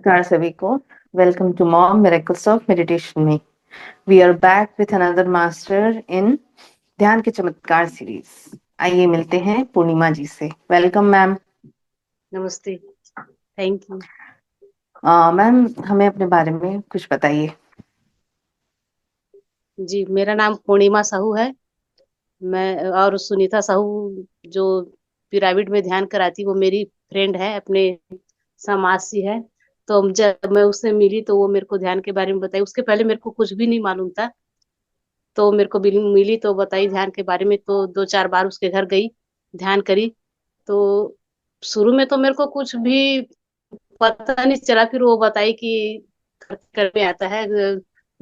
नमस्कार सभी को। Welcome to mom miracles of meditation में। We are back with another master in ध्यान के चमत्कार सीरीज। आइए मिलते हैं पूर्णिमा जी से। Welcome ma'am. नमस्ते। Thank you. मैम, हमें अपने बारे में कुछ बताइए। जी, मेरा नाम पूर्णिमा साहू है। मैं और सुनीता साहू जो पिरामिड में ध्यान कराती, वो मेरी फ्रेंड है, अपने समाज से है। तो जब मैं उससे मिली तो वो मेरे को ध्यान के बारे में बताई। उसके पहले मेरे को कुछ भी नहीं मालूम था। तो मेरे को मिली तो बताई ध्यान के बारे में। तो दो चार बार उसके घर गई, ध्यान करी। तो शुरू में तो मेरे को कुछ भी पता नहीं चला। फिर वो बताई कि करने आता है।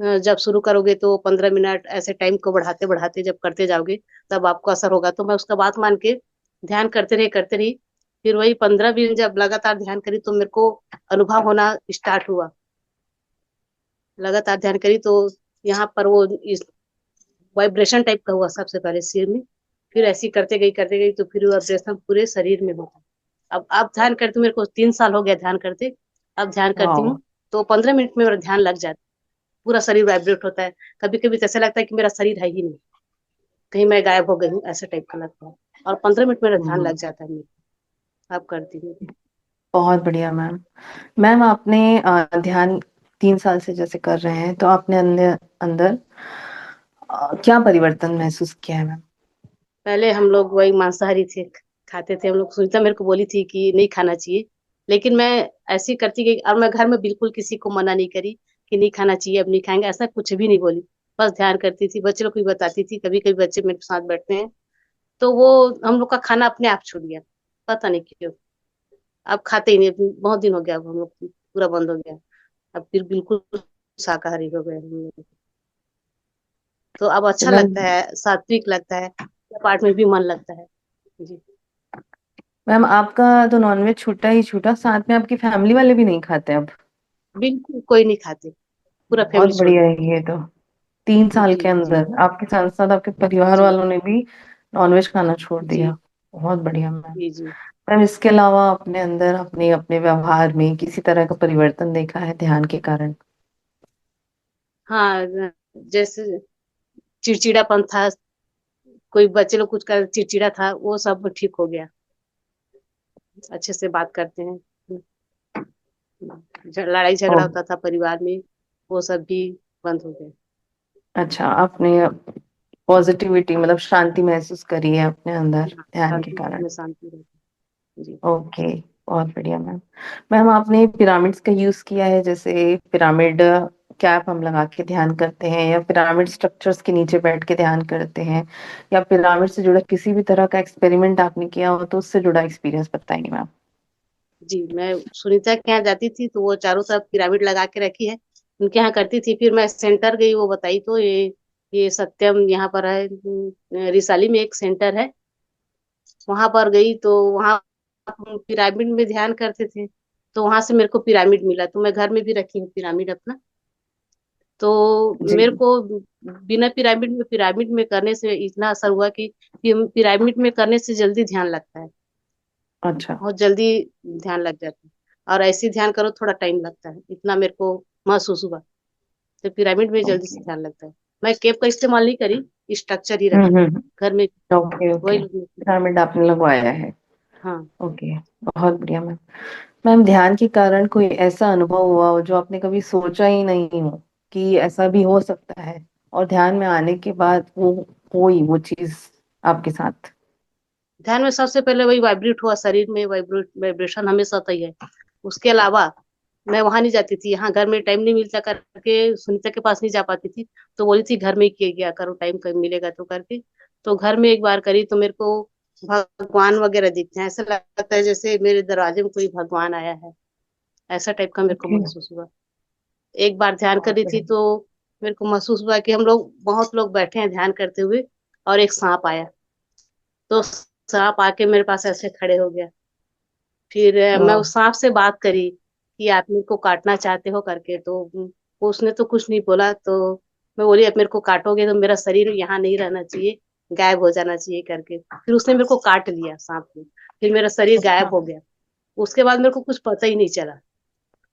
जब शुरू करोगे तो 15 मिनट ऐसे टाइम को बढ़ाते बढ़ाते जब करते जाओगे तब आपको असर होगा। तो मैं उसका बात मान के ध्यान करते रही। फिर वही 15 दिन जब लगातार ध्यान करी तो मेरे को अनुभव होना स्टार्ट हुआ। लगातार ध्यान करी तो यहाँ पर वो वाइब्रेशन टाइप का हुआ सबसे पहले सिर में। फिर ऐसी करते गई तो फिर वाइब्रेशन पूरे शरीर में होता। अब ध्यान करते, मेरे को 3 साल हो गया ध्यान करते। अब ध्यान करती वाह। हूँ तो 15 मिनट में मेरा ध्यान लग जाता है। पूरा शरीर वाइब्रेट होता है। कभी कभी तो ऐसा लगता है कि मेरा शरीर है ही नहीं, कहीं मैं गायब हो गई हूँ, ऐसा टाइप का लगता है। और 15 मिनट मेरा ध्यान लग जाता है मेरे को। अब करती हूँ। बहुत बढ़िया मैम। मैम, आपने ध्यान 3 साल से जैसे कर रहे हैं, तो आपने अंदर अंदर क्या परिवर्तन महसूस किया है मैम? पहले हम लोग वही मांसाहारी थे, खाते थे हम लोग। सुनीता मेरे को बोली थी कि नहीं खाना चाहिए, लेकिन मैं ऐसी करती गई। और मैं घर में बिल्कुल किसी को मना नहीं करी कि नहीं खाना चाहिए, अब नहीं खाएंगे, ऐसा कुछ भी नहीं बोली। बस ध्यान करती थी, बच्चे लोग को भी बताती थी। कभी कभी बच्चे मेरे साथ बैठते हैं तो वो हम लोग का खाना अपने आप छूट गया, पता नहीं क्यों। अब खाते ही नहीं, बहुत दिन हो गया, अब हम लोग पूरा बंद हो गया। अब फिर बिल्कुल शाकाहारी हो गए हम लोग। तो अब तो अच्छा मैम, लगता है, सात्विक लगता है, पाठ में भी मन लगता है। जी। आपका तो नॉनवेज छूटा ही छूटा, साथ में आपकी फैमिली वाले भी नहीं खाते अब? बिल्कुल कोई नहीं खाते, पूरा बहुत फैमिली छोड़ बढ़िया दी। है ये तो। 3 साल जी के जी अंदर आपके साथ साथ आपके परिवार जी वालों ने भी नॉनवेज खाना छोड़ जी दिया। बहुत बढ़िया मैम। जी जी। मैम, इसके अलावा अपने अंदर अपने अपने व्यवहार में किसी तरह का परिवर्तन देखा है ध्यान के कारण? हाँ, जैसे चिड़चिड़ापन था, कोई बच्चे लोग कुछ कर चिड़चिड़ा था, वो सब ठीक हो गया। अच्छे से बात करते हैं। लड़ाई ओ, झगड़ा होता था परिवार में, वो सब भी बंद हो गया। अच्छा। आपने पॉजिटिविटी मतलब शांति महसूस करी है अपने अंदर हाँ, ध्यान के शांति, मन कारण? में शांति रहती है। जी। ओके। बहुत बढ़िया मैम। मैम, आपने पिरामिड्स का यूज किया है? जैसे पिरामिड कैप हम लगा के ध्यान करते हैं, या पिरामिड स्ट्रक्चर्स के नीचे बैठ के ध्यान करते हैं, या पिरामिड से जुड़ा किसी भी तरह का एक्सपेरिमेंट आपने किया हो तो उससे जुड़ा एक्सपीरियंस बताएंगे मैम। जी, मैं सुनीता के यहाँ जाती थी तो वो चारों तरफ पिरामिड लगा के रखी है, उनके यहाँ करती थी। फिर मैं सेंटर गई, वो बताई तो ये सत्यम यहाँ पर है, रिसाली में एक सेंटर है, वहां पर गई तो वहां हम पिरामिड में ध्यान करते थे। तो वहां से मेरे को पिरामिड मिला, तो मैं घर में भी रखी हूँ पिरामिड अपना। तो जी। मेरे को बिना पिरामिड में करने से इतना असर हुआ कि पिरामिड में करने से जल्दी ध्यान लगता है, अच्छा। बहुत जल्दी ध्यान लग जाता है। और ऐसे ध्यान करो थोड़ा टाइम लगता है, इतना मेरे को महसूस हुआ। तो पिरामिड में जल्दी ओके। से ध्यान लगता है। मैं केप का इस्तेमाल नहीं करी, स्ट्रक्चर ही रखी हम्म। घर में। ओके वही ओके। लोग। पिरामिड आपने लगवाया है? हाँ। ओके। बहुत बढ़िया मैम। मैम, ध्यान के कारण कोई ऐसा अनुभव हुआ हो जो आपने कभी सोचा ही नहीं हो कि ऐसा भी हो सकता है, और ध्यान में आने के बाद वो चीज आपके साथ? ध्यान में सबसे पहले वही वाइब्रेट हुआ, शरीर में वाइब्रेशन हमेशा होता ही है। उसके अलावा मैं वहां नहीं जाती थी, यहाँ घर में टाइम नहीं मिलता करके सुनीता के पास नहीं जा पाती थी। तो बोली थी घर में ही किया गया करो, टाइम कभी मिलेगा तो करके। तो घर में एक बार करी तो मेरे को भगवान वगैरह दिखते हैं, ऐसा लगता है जैसे मेरे दरवाजे में कोई भगवान आया है, ऐसा टाइप का मेरे को ओके। महसूस हुआ। एक बार ध्यान कर बहुत रही थी बढ़िया। तो मेरे को महसूस हुआ कि हम लोग बहुत लोग बैठे हैं ध्यान करते हुए, और एक सांप आया। तो सांप आके मेरे पास ऐसे खड़े हो गया। फिर मैं वाह। उस सांप से बात करी कि आप मेरे को काटना चाहते हो करके। तो उसने तो कुछ नहीं बोला। तो मैं बोली अब मेरे को काटोगे तो मेरा शरीर यहाँ नहीं रहना चाहिए, गायब हो जाना चाहिए करके। फिर उसने मेरे को काट लिया सांप ने, फिर मेरा शरीर अच्छा। गायब हो गया। उसके बाद मेरे को कुछ पता ही नहीं चला।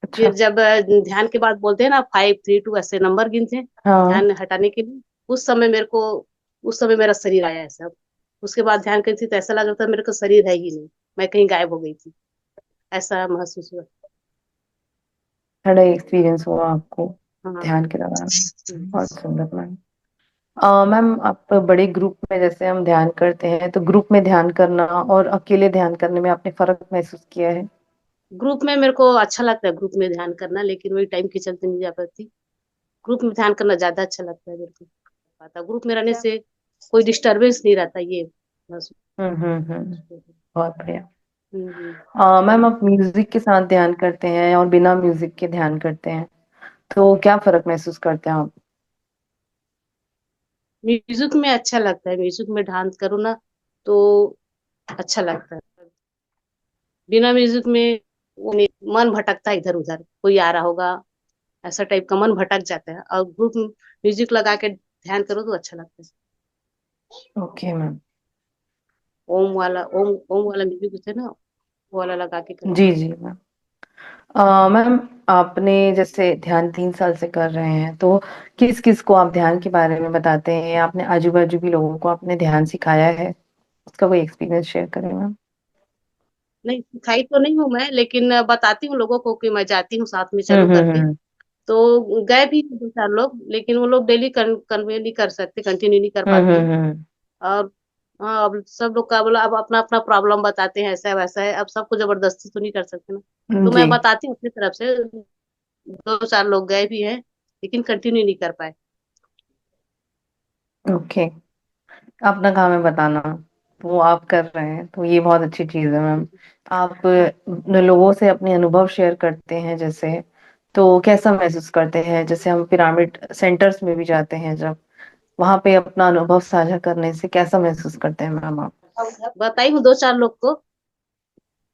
अच्छा। फिर जब ध्यान के बाद बोलते हैं ना 5 3 2 ऐसे नंबर गिनते हैं हाँ। ध्यान हटाने के लिए। उस समय मेरे को उस समय मेरा शरीर आया है सब। उसके बाद ध्यान करी थी तो ऐसा लगा था मेरे को शरीर है ही नहीं, मैं कहीं गायब हो गई थी, ऐसा महसूस हुआ। बड़ा एक्सपीरियंस हुआ आपको हाँ। ध्यान के दौरान। हम्म। बहुत सुंदर मैम। मैम आप बड़े ग्रुप में जैसे हम ध्यान करते हैं तो ग्रुप में ध्यान करना और अकेले ध्यान करने में आपने फर्क महसूस किया है? ग्रुप में मेरे को अच्छा लगता है ग्रुप में ध्यान करना, लेकिन वही टाइम के चलते नहीं जा पाती। ग्रुप में ध्यान करना ज्यादा अच्छा लगता है मेरे को। पाता ग्रुप में रहने से कोई डिस्टरबेंस नहीं रहता, ये बस। बहुत बढ़िया। हम्म। मैम आप म्यूजिक के साथ ध्यान करते हैं और बिना म्यूजिक के ध्यान करते हैं तो क्या फर्क महसूस करते हैं आप? म्यूजिक में अच्छा लगता है, म्यूजिक में डांस करो ना तो अच्छा लगता है। बिना म्यूजिक में वो मन भटकता है, इधर उधर कोई आ रहा होगा, ऐसा टाइप का मन भटक जाता है। और ग्रुप म्यूजिक लगा के ध्यान करो तो अच्छा लगता है। Okay ma'am. ओम वाला म्यूजिक होता है ना, वो वाला लगा के करो। जी जी मैम। मैम आपने जैसे ध्यान 3 साल से कर रहे हैं तो किस किस को आप ध्यान के बारे में बताते हैं या आपने आजू बाजू भी लोगों को आपने ध्यान सिखाया है? उसका कोई एक्सपीरियंस शेयर करें मैम। नहीं सिखाई तो नहीं हूँ मैं, लेकिन बताती हूँ लोगों को कि मैं जाती हूँ साथ में चलो करके। हम्म। तो गए भी 2 4 लोग, लेकिन वो लोग डेली कन्वे नहीं कर सकते, कंटिन्यू नहीं कर पाते हैं। हम्म। और हाँ, अब सब लोग का बोला, अब अपना अपना प्रॉब्लम बताते हैं, ऐसा है वैसा है, अब सबको जबरदस्ती तो नहीं कर सकते ना। तो जी। मैं बताती हूँ अपनी तरफ से। 2 4 लोग गए भी हैं, लेकिन कंटिन्यू नहीं कर पाए। ओके। अपना काम है बताना, वो आप कर रहे हैं तो ये बहुत अच्छी चीज है मैम। आप लोगों से अपने अनुभव शेयर करते हैं जैसे, तो कैसा महसूस करते हैं? जैसे हम पिरामिड सेंटर्स में भी जाते हैं जब, वहां पे अपना अनुभव साझा करने से कैसा महसूस करते हैं मैम आप? बताई हूँ 2 4 लोग को,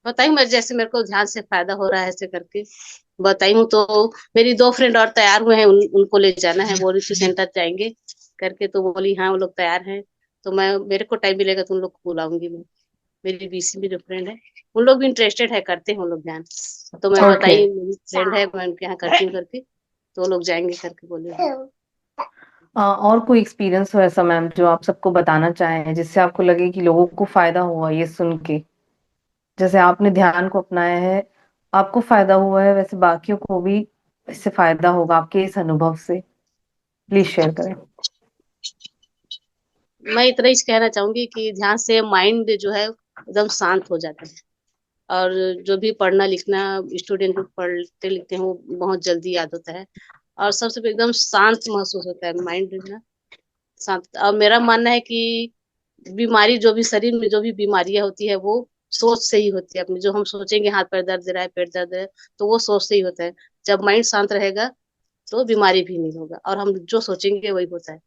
बताई हूँ मैं जैसे मेरे को ध्यान से फायदा हो रहा है ऐसे करके बताई हूँ। तो मेरी 2 फ्रेंड और तैयार हुए हैं, उनको ले जाना है, वो ऋषि सेंटर जाएंगे करके। तो बोली हाँ वो लोग तैयार हैं, तो मैं मेरे को टाइम मिलेगा तो उन लोग को बुलाऊंगी मैं। मेरी बीसी में जो फ्रेंड है, उन लोग भी इंटरेस्टेड है, करते हैं उन लोग ध्यान। तो मैं ओके। बताई मेरी फ्रेंड है, मैं उनके यहाँ करती हूँ करके, तो वो लोग जाएंगे करके बोले। और कोई एक्सपीरियंस हो ऐसा मैम जो आप सबको बताना चाहें जिससे आपको लगे कि लोगों को फायदा हुआ ये सुन के? जैसे आपने ध्यान को अपनाया है, आपको फायदा हुआ है, वैसे बाकियों को भी इससे फायदा होगा आपके इस अनुभव से। प्लीज शेयर करें। मैं इतना ही कहना चाहूंगी कि ध्यान से माइंड जो है एकदम शांत हो जाता है। और जो भी पढ़ना लिखना स्टूडेंट पढ़ते लिखते हैं वो बहुत जल्दी याद होता है। और सबसे एकदम शांत महसूस होता है माइंड ना, शांत। और मेरा मानना है कि बीमारी जो भी शरीर में जो भी बीमारियां होती है वो सोच से ही होती है। अपने जो हम सोचेंगे हाथ पैर दर्द दे रहा है, पेट दर्द है, तो वो सोच से ही होता है। जब माइंड शांत रहेगा तो बीमारी भी नहीं होगा, और हम जो सोचेंगे वही होता है।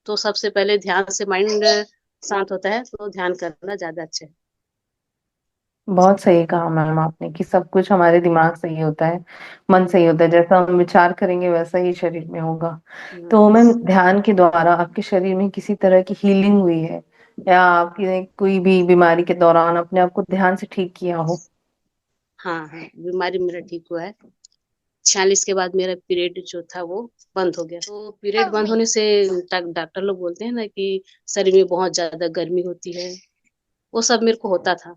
तो सबसे पहले ध्यान से माइंड शांत होता है, तो ध्यान करना ज्यादा अच्छा है। बहुत सही कहा मैम आपने कि सब कुछ हमारे दिमाग से ही होता है, मन से ही होता है, जैसा हम विचार करेंगे वैसा ही शरीर में होगा। तो हम्म। मैम ध्यान के द्वारा आपके शरीर में किसी तरह की हीलिंग हुई है या आपकी कोई भी बीमारी के दौरान अपने आप को ध्यान से ठीक किया हो? हाँ हाँ, बीमारी मेरा ठीक हुआ है। 46 के बाद मेरा पीरियड जो था वो बंद हो गया। तो पीरियड बंद होने से डॉक्टर लोग बोलते हैं ना कि शरीर में बहुत ज्यादा गर्मी होती है, वो सब मेरे को होता था।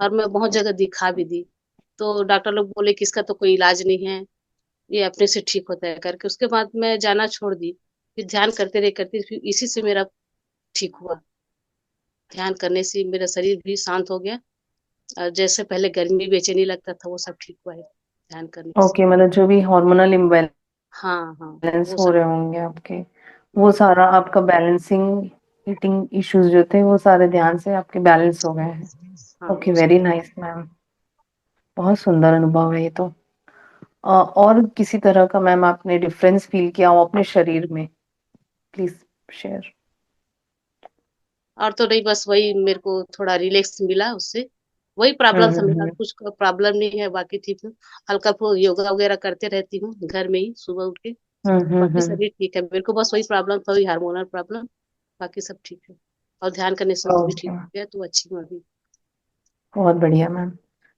और मैं बहुत जगह दिखा भी दी, तो डॉक्टर लोग बोले कि इसका तो कोई इलाज नहीं है, ये अपने से ठीक होता है करके। उसके बाद मैं जाना छोड़ दी। फिर ध्यान करते रहे करते फिर इसी से मेरा ठीक हुआ। ध्यान करने से मेरा शरीर भी शांत हो गया, और जैसे पहले गर्मी बेचैनी लगता था वो सब ठीक हुआ है ध्यान करने से। ओके, मतलब जो भी हार्मोनल इम्बैलेंस हाँ हाँ, वो हो सब। रहे होंगे आपके, वो सारा आपका बैलेंसिंग, ईटिंग इश्यूज जो थे वो सारे ध्यान से आपके बैलेंस हो गए हैं। हाँ ओके, वो सब वेरी ठीक। Nice ma'am. बहुत सुंदर अनुभव है ये तो। और किसी तरह का मैम आपने डिफरेंस फील किया हो अपने शरीर में? Please share. और तो नहीं, बस वही मेरे को थोड़ा रिलैक्स मिला उससे। वही प्रॉब्लम था मेरा, हम्म। कुछ प्रॉब्लम नहीं है, बाकी ठीक हूँ। हल्का फुल्का योगा वगैरह करते रहती हूँ घर में ही सुबह उठ के। बाकी हम्म। शरीर ठीक है, मेरे को बस वही प्रॉब्लम था, वही हार्मोनल प्रॉब्लम। बाकी सब ठीक है। और ध्यान करने से वो भी ठीक ओके, हो गया, तो अच्छी हूँ अभी। बहुत बढ़िया मैम।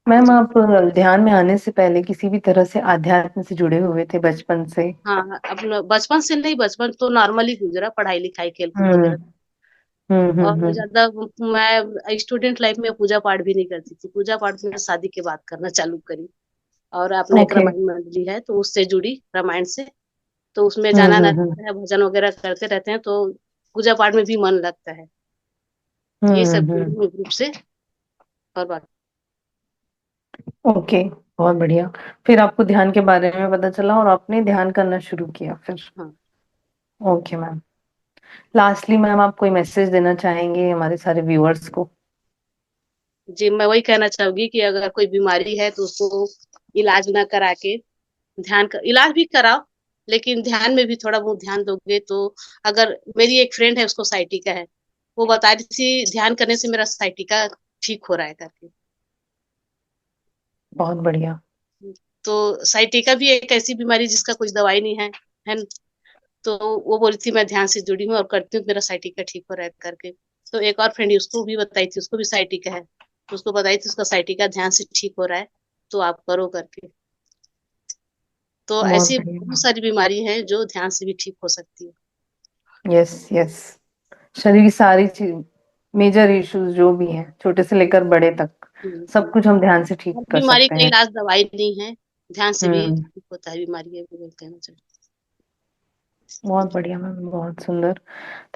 मैम आप ध्यान में आने से पहले किसी भी तरह से आध्यात्म से जुड़े हुए थे बचपन से? हाँ, अपना बचपन से नहीं, बचपन तो नॉर्मली गुजरा, पढ़ाई लिखाई खेल कूद हम्म वगैरह। और हम्म। ज्यादा मैं स्टूडेंट लाइफ में पूजा पाठ भी नहीं करती थी। पूजा पाठ में शादी के बाद करना चालू करी। और अपने एक ओके। रामायण मंडली है तो उससे जुड़ी, रामायण से। तो उसमें जाना हम्म। रहता है, भजन वगैरह करते रहते हैं, तो पूजा पाठ में भी मन लगता है। ये सब जुड़ी हम्म। हूँ ग्रुप से। और बाकी। ओके, बहुत बढ़िया। फिर आपको ध्यान के बारे में पता चला और आपने ध्यान करना शुरू किया फिर? हाँ ओके मैम। लास्टली मैम, आप कोई मैसेज देना चाहेंगे हमारे सारे व्यूअर्स को? जी, मैं वही कहना चाहूंगी कि अगर कोई बीमारी है तो उसको इलाज ना करा के इलाज भी कराओ, लेकिन ध्यान में भी थोड़ा बहुत ध्यान दोगे तो। अगर मेरी एक फ्रेंड है, उसको साइटिका है, वो बता रही थी ध्यान करने से मेरा साइटिका ठीक हो रहा है करके। बहुत बढ़िया। तो साइटिका भी एक ऐसी बीमारी जिसका कुछ दवाई नहीं है न? तो वो बोली थी मैं ध्यान से जुड़ी हूँ और करती हूँ, मेरा साइटिका ठीक हो रहा है करके। तो एक और फ्रेंड उसको भी बताई थी, उसको भी साइटिका है, तो उसको बताई थी उसका साइटिका ध्यान से ठीक हो रहा है, तो आप करो करके। तो बहुत ऐसी बढ़िया बहुत मैम। सारी बीमारी है जो ध्यान से भी ठीक हो सकती है। Yes yes. शरीर की सारी चीज, मेजर इश्यूज जो भी हैं, छोटे से लेकर बड़े तक, सब हम्म। कुछ हम ध्यान से ठीक हर कर बीमारी सकते का हैं। इलाज दवाई नहीं है, ध्यान से भी हम्म। ठीक होता है बीमारी, है वो कहना चाहिए। बहुत बढ़िया मैम, बहुत सुंदर।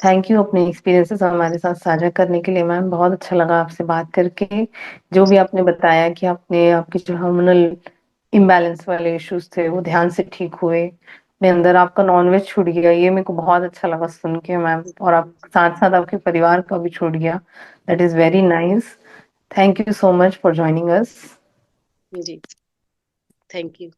थैंक यू अपने एक्सपीरियंसेस हमारे साथ साझा करने के लिए मैम। बहुत अच्छा लगा आपसे बात करके। जो भी आपने बताया कि आपने आपके जो हार्मोनल इम्बैलेंस वाले इश्यूज थे वो ध्यान से ठीक हुए, अपने अंदर आपका नॉनवेज छूट गया, ये मेरे को बहुत अच्छा लगा सुन के मैम। और आप साथ साथ आपके परिवार का भी छूट गया। That is very nice. Thank you so much for joining us. जी, थैंक यू।